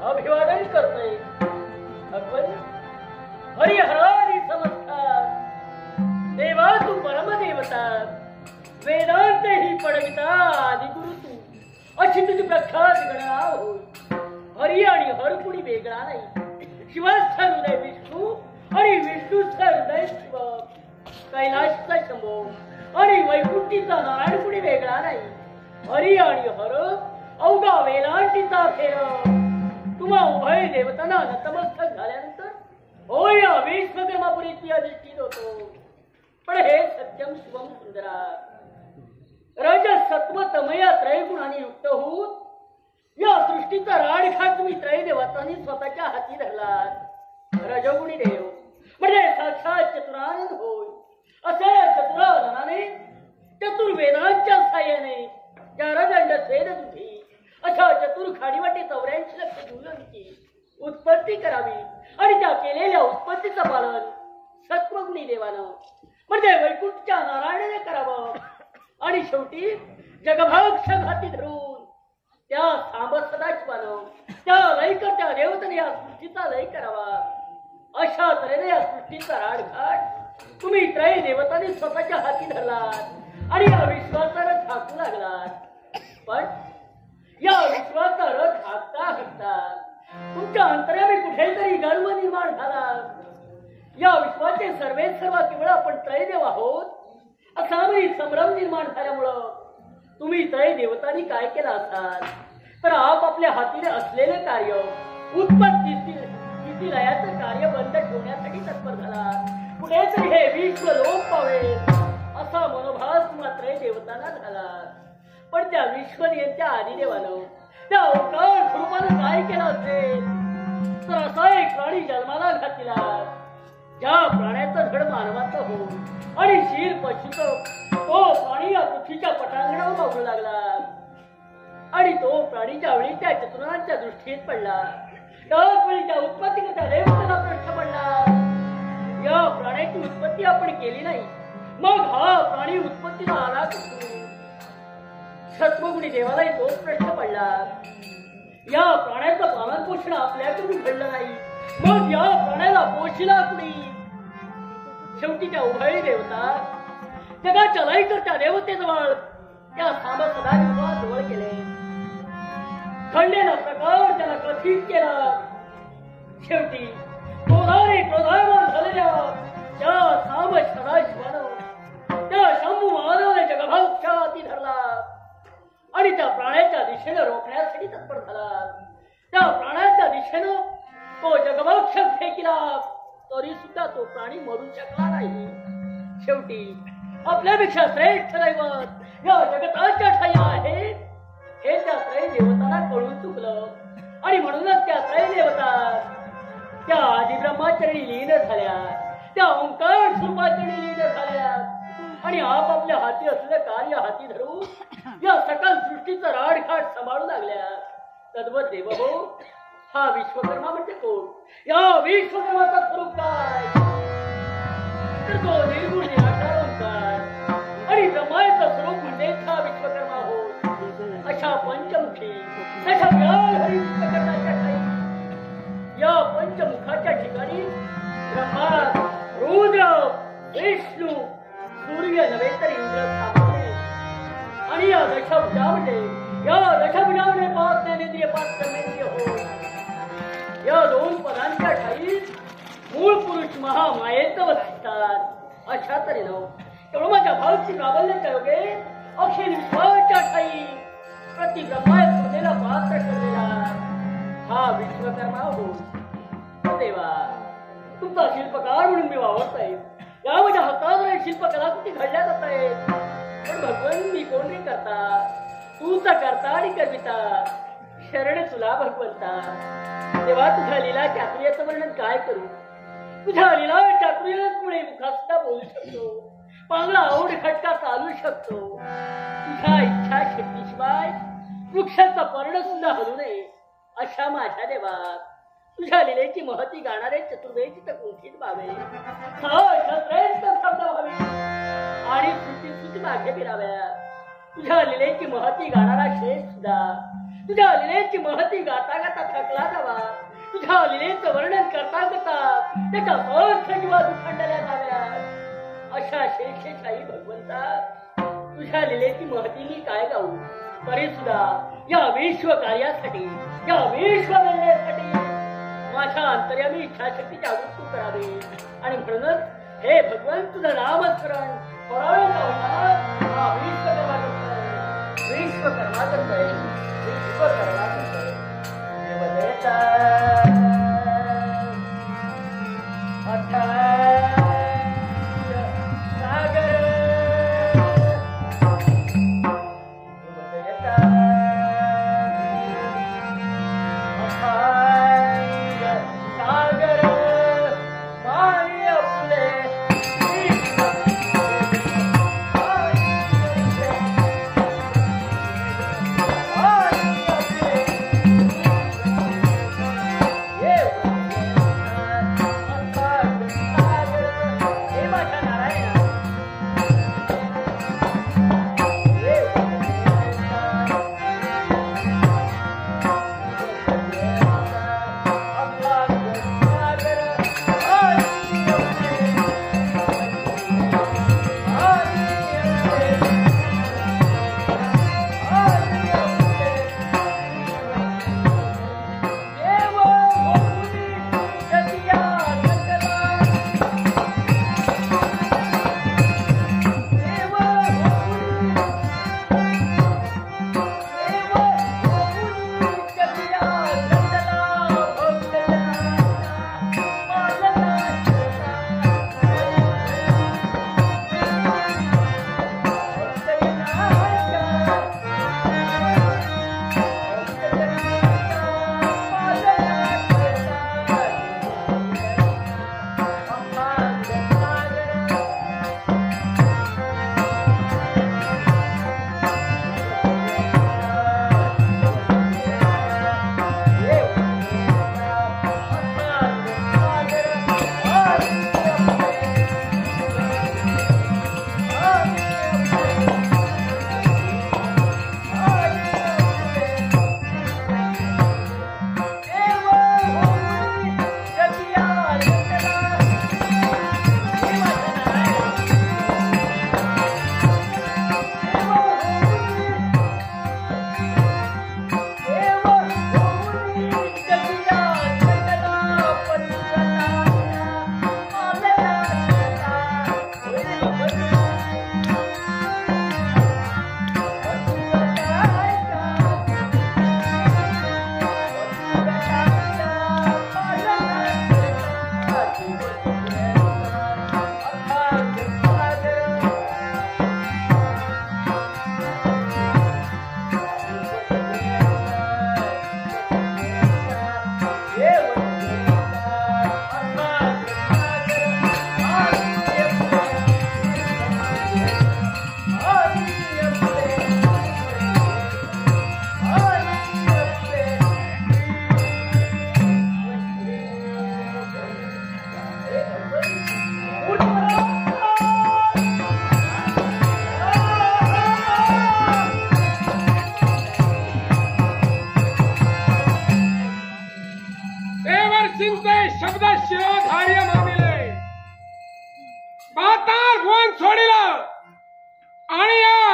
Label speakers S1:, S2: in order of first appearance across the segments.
S1: अभिवादन करतोय. भगवन हरिहरानी समस्ता देवा तू परमदेवता वेदांत ही पडविता आदिगुरु तू अशी तुझी प्रख्यात गणना होय. हरी आणि हर कुणी वेगळा नाही. शिवास्थ हृदय विष्णू आणि विष्णूस्थ हृदय शिव. कैलासचा शंभो आणि वैकुंठीचा नारायण कुणी वेगळा नाही. हरी आणि हर अवघा वेलांटीचा फेर. तुम्हा उभय देवतांना नतमस्तक झाल्यानंतर होय विश्वकर्मापुरीची अधिष्ठित होतो. पण हे सत्यम शिवम सुंदरा रज सत्व तमया त्रयगुणांनी युक्त होऊन या सृष्टीचा राडखाट तुम्ही त्रय देवतांनी स्वतःच्या हाती धरलात. रजगुणी देव म्हणजे साक्षात चतुरानंद होय. असे चतुरानंदाने चतुर्वेदांच्या साह्याने ज्या रजंड स्वेद दुधी अशा चतुर खाडीवाटे 84 लक्ष जुलंची उत्पत्ती करावी आणि त्या केलेल्या उत्पत्तीचं पालन सत्वगुणी देवानं म्हणजे वैकुंठच्या नारायणाने करावं आणि शेवटी जगभाक्ष घाती धरून त्या सांब सदाशिवानं त्या लयकर्त्या देवतेने या सृष्टीचा लय करावा. अशा तऱ्हेने या सृष्टीचा राडघाट तुम्ही त्रय देवतांनी स्वतःच्या हाती धरलात आणि या विश्वाचा रथ हाकू लागलात. पण या विश्वाचा रथ हाकता हाकता तुमच्या अंतर्यामी कुठेतरी गर्व निर्माण झाला. या विश्वाचे सर्वे सर्व केवळ आपण त्रयदेव आहोत असा संभ्रम निर्माण झाल्यामुळं तुम्ही त्रय देवतांनी काय केलं असाल तर आपापल्या हातीने असलेले कार्य उत्पत्ती लयाचं कार्य बंद ठेवण्यासाठी तत्पर झाला. कुठेतरी हे विश्व लोप पावेल असा मनोभास मात्र देवतांना झाला. पण त्या विश्वनियंत्या आदिदेवानं त्या ओंकार स्वरूपानं काय केलं असेल तर असा एक प्राणी जन्माला घातला ज्या प्राण्याचं धड मानवाचं हो आणि शील पशुचं तो प्राणी या पृथ्वीच्या पटांगणावर मागू लागला. आणि तो प्राणी ज्यावेळी त्या चतुरांच्या दृष्टीत पडला त्यावेळी त्या उत्पत्तीकरता देवताला प्रश्न पडला. या प्राण्याची उत्पत्ती आपण केली नाही मग हा प्राणी उत्पत्तीला आला कुठून. सत्वगुणी देवालाही तोच प्रश्न पडला. या प्राण्याचं पालन पोषण आपल्याकडून घडलं नाही मग या प्राण्याला पोषिला कुणी. शेवटी त्या उभय देवता जगाच्या लयकर्त्या देवतेजवळ त्या सांब सदाशिवाजवळ गेले. खंडेला प्रकार त्याला कथित केला. शेवटी क्रोधायमान झालेल्या त्या सांब सदाशिवानं त्या शंभू महादेवाने जगभावच्या हाती धरला आणि त्या प्राण्याच्या दिशेनं रोखण्यासाठी तत्पर झाला. त्या प्राण्याच्या दिशेनं तो जगभक्षक फेकिला तरी सुद्धा तो प्राणी मरू शकला नाही. शेवटी आपल्यापेक्षा श्रेष्ठ दैवत या जगताच्या ठाई आहे हे त्या त्रय देवतांना कळून चुकलं आणि म्हणूनच त्या त्रय देवता त्या आदिब्रह्माचरणी लीन झाल्या. त्या ओंकार स्वरूपाचरणी लीन झाल्या आणि आपापल्या हाती असलेलं कार्य हाती धरून या सकल सृष्टीचं राडघाट सांभाळू लागल्या. तद्वत देव हो हा विश्वकर्मा म्हणजे कोण. या विश्वकर्माचा स्वरूप काय तर तो निर्गुण निराकार ओंकार आणि ब्रह्माचं स्वरूप म्हणजे हा विश्वकर्मा हो. अशा पंचमुखी तशा हरी विश्वकर्माच्या ठाई या पंचमुखाच्या ठिकाणी ब्रह्मा रुद्र विष्णू सूर्य नव्हे तर इंद्र थांबले. आणि या दशभुजामध्ये पाच ज्ञानेंद्रिय पाच कर्मेंद्रिय हो. या दोन पदांच्या ठाई मूळ पुरुष महामायेत वसतात. अशा तऱ्हेनं तेवढं माझ्या भावची प्राबल्याच्या योगे अखिल विश्वाच्या ठाई प्रति ब्रह्मास्पदेला पात्र ठरलेला हा विश्वकर्मा हो. देवा तुमचा शिल्पकार म्हणून मी वावरत आहे. या माझ्या हातावर शिल्पकला किती घडल्या जात आहेत. पण भगवन मी कोण रे करता तूच करता आणि कविता शरण तुला भगवंता. तेव्हा तुझ्या लीला चातुर्याचं वर्णन काय करू. तुझ्या लीला चातुर्यामुळे मुखासुद्धा बोलू शकतो. पांगळा औड खटका चालू शकतो. तुझ्या इच्छा शक्तीशिवाय वृक्षाचा पर्ण सुद्धा हलू नये अशा माझ्या देवा तुझ्या लीलेची महती गाणारे चतुर्वेदी तर कुंठित व्हावे शब्द व्हावे आणि सुटी मागे फिराव्या. तुझ्या लीलेची महती गाणारा शेष सुद्धा तुझ्या लीलेची महती गाता गाता थकला जावा, तुझ्या लीलेचं वर्णन करता करता त्याच्या सहस्र जीवा दुखंडल्या जाव्या. अशा शेषशाही भगवंता, तुझ्या लीलेची महती मी काय गाऊ, तरी सुद्धा या विश्व कार्यासाठी, या विश्व निर्णयासाठी माझ्या अंतर्यामी इच्छाशक्ती जागृत तू करावी. आणि म्हणूनच हे भगवंत, तुझं नामस्मरण विश्वकर्मा करतोय, विश्वकर्मा करतोय. देवदेता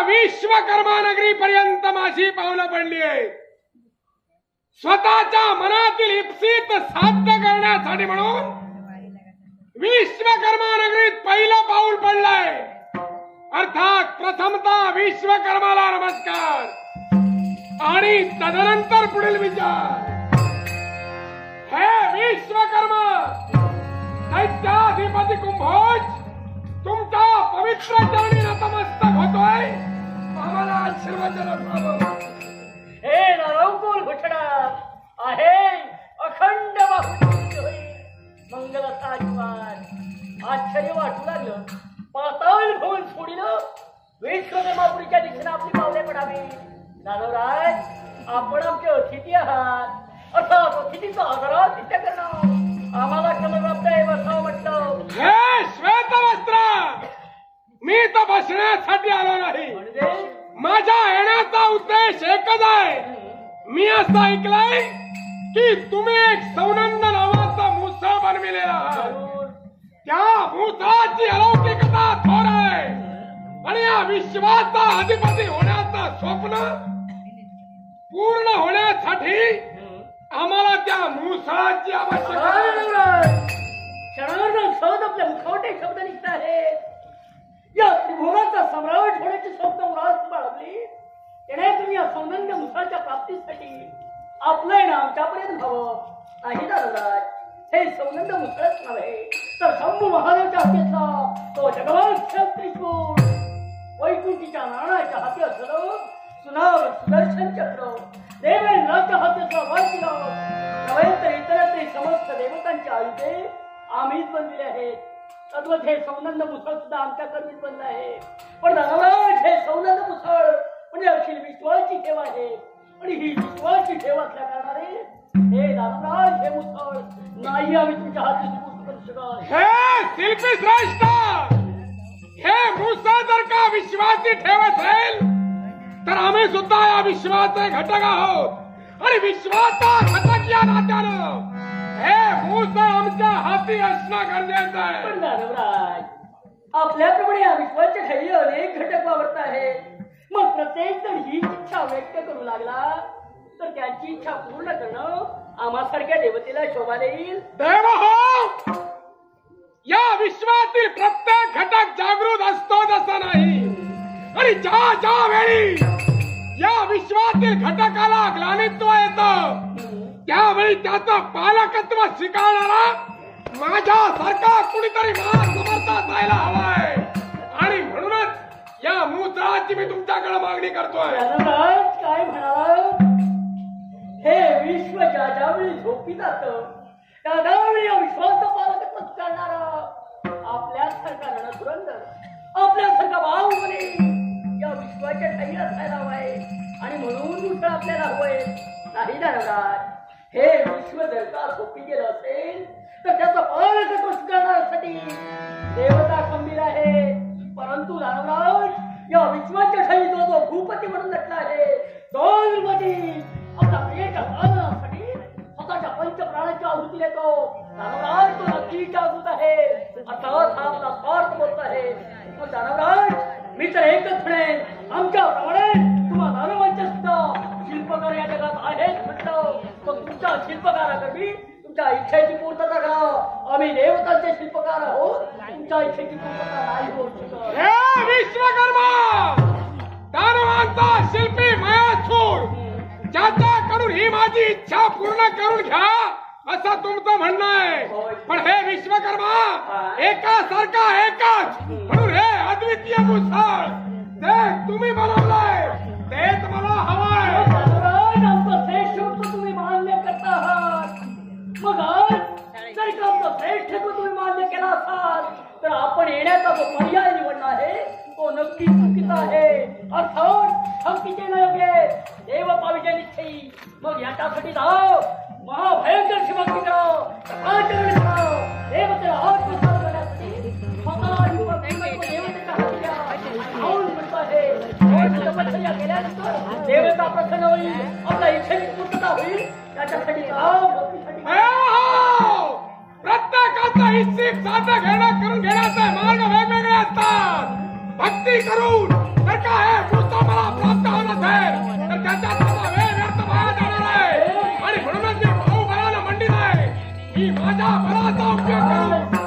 S2: विश्वकर्मा नगरी पर्यंत माझी पावलं पडली आहे. स्वतःच्या मनातील इप्सित साध्य करण्यासाठी म्हणून विश्वकर्मा नगरीत पहिलं पाऊल पडलंय. अर्थात प्रथमतः विश्वकर्माला नमस्कार आणि तदनंतर पुढील विचार. हे विश्वकर्मा, दैत्याधिपती कुंभोज तुमच्या पवित्र चरणी नतमस्तक होतोय. आम्हाला आशीर्वचन असावं.
S1: हे नरौकुल घोषणा आहे अखंड बाहुली मंगल साजवान. आश्चर्य वाटू लागलं. पाताळ भवन सोडिलं विश्वकर्मापुरीच्या दिशेने आपली पावले पडावी. दानवराज, आपण आमचे अतिथी आहात. अर्थात अतिथीचा आदरातिथ्य करणं आम्हाला क्रमप्राप्त आहे बसावं म्हटलं.
S2: हे श्वेतवस्त्र, मी तर बसण्यासाठी आलो नाही.
S1: म्हणजे
S2: माझ्या येण्याचा उद्देश एकच आहे. मी असं ऐकलंय की तुम्ही एक सौनंद नावाचा मुसळ बनविलेला आहात. त्या मुसळाची अलौकिकता थोर आहे आणि या विश्वाचा अधिपती होण्याचं स्वप्न पूर्ण होण्यासाठी आम्हाला त्या मुसळाची आवश्यकता आहे.
S1: क्षणावर शब्द आपल्या मुखवटे शब्द निघत आहेत. या त्रिभुवनाचा सम्राट होण्याची स्वप्न मुराद बाळगली. त्याने तुम्ही या सौंदर्य मुसाच्या प्राप्तीसाठी आपलं येणं आमच्यापर्यंत व्हावं. नाही दादाराज, हे सौंदर्य मुसळच नव्हे तर शंभू महादेवच्या हातीतला तो जगवान त्रिशूळ, वैकुंठीच्या नारळाच्या हाती असलं सुनाव सुदर्शन चक्र, देवेंद्राच्या हातीतला वाचिला नव्हे तर इतरत्री समस्त देवतांचे आयुधे आम्हीच बनविले आहेत. तद्वत हे सौनंद मुसळ सुद्धा आमच्या कर्मीच बनलं आहे. पण दादाराज, हे सौनंद मुसळ म्हणजे अखिल विश्वाची ठेवा आहे आणि ही विश्वाची ठेवा असल्या कारणाने हे दादाराज, हे मुसळ नाही आम्ही तुमच्या हाती सुपूर्द करू शकत.
S2: हे शिल्पी श्रेष्ठ, हे मुसळ जर का विश्वाची ठेव असेल तर आम्ही सुद्धा या विश्वाचे घटक आहोत आणि विश्वाचा घटक या नात्यानं हे मुसळ आमच्या हाती असणं गरजेचं आहे.
S1: पण दानवराज, आपल्याप्रमाणे या विश्वाच्या खाली अनेक घटक वावरत आहेत. मग प्रत्येक जण ही इच्छा व्यक्त करू लागला तर त्यांची इच्छा पूर्ण करणं आम्हासारख्या देवतेला शोभा देईल.
S2: देव हो, या विश्वातील प्रत्येक घटक जागृत असतो तसं नाही आणि ज्या ज्या वेळी या विश्वातील घटकाला ग्लानित्व येतं त्यावेळी त्याचं पालकत्व स्वीकारणारा माझ्यासारखा कुणीतरी महासमर्थ असायला हवाय आणि म्हणूनच या मुसळाची मी तुमच्याकडे मागणी करतोय.
S1: दानवराज, काय म्हणाला? हे विश्व ज्या ज्यावेळी झोपी जात त्या त्यावेळी या विश्वाचं पालकत्व स्वीकारणारा आपल्यासारखा रणधुरंधर, आपल्यासारखा बाहुबली या विश्वाच्या ठाई असायला हवाय आणि म्हणून मुसळ आपल्याला हवंय. नाही दानवराज, हे विश्व जर का झोपी गेलं असेल तर त्याचं पालकत्व स्वीकारण्यासाठी देवता खंबीर आहे. परंतु दानवराज, या विश्वाच्या ठाई जो जो भूपती म्हणून नटला आहे दोलपती आपला प्रियेच्या पालनासाठी स्वतःच्या पंचप्राणाची आहुती देतो. दानवराज, तो नक्की जागृत आहे. अर्थात हा आपला स्वार्थ बोलत आहे. मग दानवराज, मी तर एकच म्हणेन, आमच्याप्रमाणे तुम्हा दानवांच्या सुद्धा शिल्पकार या जगात आहेत म्हटलं तर तुमच्या शिल्पकाराकडे तुमच्या इच्छेची पूर्तता करा. आम्ही देवतांचे शिल्पकार आहोत, तुमच्या इच्छेची पूर्तता नाही होऊ शकत.
S2: हे विश्वकर्मा, दानवांचा शिल्पी मयासूर, ज्याच्याकडून ही माझी इच्छा पूर्ण करून घ्या असं तुमचं म्हणणं आहे. पण हे विश्वकर्मा, एकासारखा एकच म्हणून हे अद्वितीय मुसळ ते तुम्ही बनवलंय तेच मला हवंय.
S1: आमचं श्रेष्ठत्व तुम्ही मान्य करता आहात. मग आज जर का आमचं श्रेष्ठत्व तुम्ही मान्य केला असाल तर आपण येण्याचा जो पर्याय निवडला आहे तो नक्की चुकीचा आहे. अर्थात शक्तीचे न योग्य देव पाविजे निश्चयी. मग याच्यासाठी जाओ, महाभयंकर शिवभक्ती कराव, सकाळच्या कराव, देवतेला आत्मसात करण्यासाठी स्वतःला देवतेच्या हाती द्या. खाऊन म्हणतो आहे तपश्चर्या केल्यानंतर देवता प्रसन्न होईल, आपल्या इच्छेची पूर्तता होईल. त्याच्यासाठी जाओ, भक्तीसाठी
S2: प्रत्येकाचा इच्छित साध्य करून घेण्याचे मार्ग वेगवेगळे असतात. भक्ती करून जर का हे मुसळ मला प्राप्त होत असेल तर त्याच्यात माझा वेळ व्यर्थ वाया जाणार आहे आणि म्हणूनच मी भाऊ बळाला मंडित आहे की माझ्या बळाचा उपयोग करून